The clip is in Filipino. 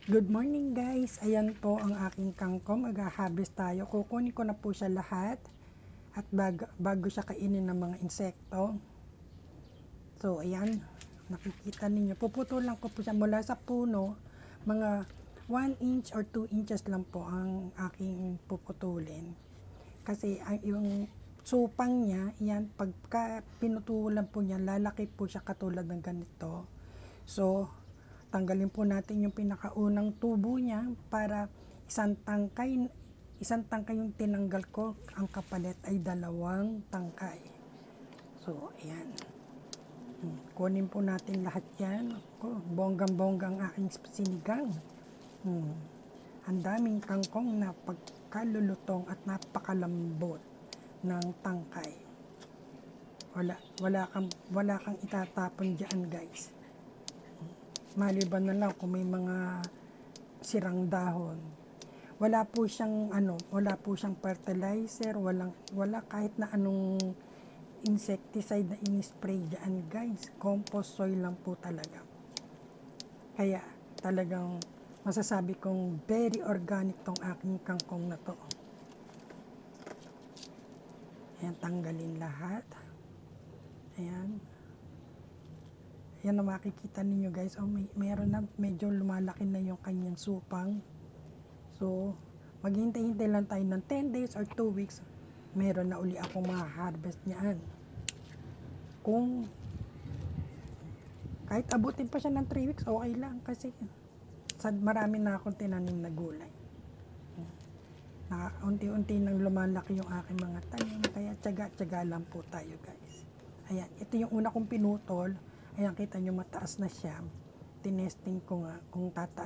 Good morning guys, ayan po ang aking kangkong, mag-harvest tayo. Kukunin ko na po siya lahat at bago siya kainin ng mga insekto. So ayan, nakikita ninyo, puputulan ko po siya mula sa puno, mga 1 inch or 2 inches lang po ang aking puputulin. Kasi yung supang niya, yan, pagka pinutulan po niya, lalaki po siya katulad ng ganito. So, tanggalin po natin yung pinakaunang tubo niya para isang tangkay yung tinanggal ko, ang kapalit ay 2 tangkay. So, ayan. Kunin po natin lahat yan. Bonggang-bonggang aking sinigang. Ang daming kangkong na pagkalulutong at napakalambot ng tangkay. Wala kang itatapon diyan, guys. Maliban na lang kung may mga sirang dahon. Wala po siyang fertilizer, wala kahit na anong insecticide na in-spray diyan, guys. Compost soil lang po talaga. Kaya talagang masasabi kong very organic tong aking kangkong na to. Ayan, tanggalin lahat. Ayan. Yan ang makikita ninyo, guys. Mayroon na, medyo lumalaki na yung kanyang supang. So, maghintay-hintay lang tayo ng 10 days or 2 weeks. Meron na uli akong ma-harvest niyan. Kung kahit abutin pa siya ng 3 weeks, okay lang. Kasi marami na akong tinanim na gulay. Unti-unti nang lumalaki yung aking mga tanim. Kaya tiyaga-tiyaga lang po tayo, guys. Ayan, ito yung una kong pinutol. Ayan, kita nyo mataas na siya. Tinesting ko nga kung tataas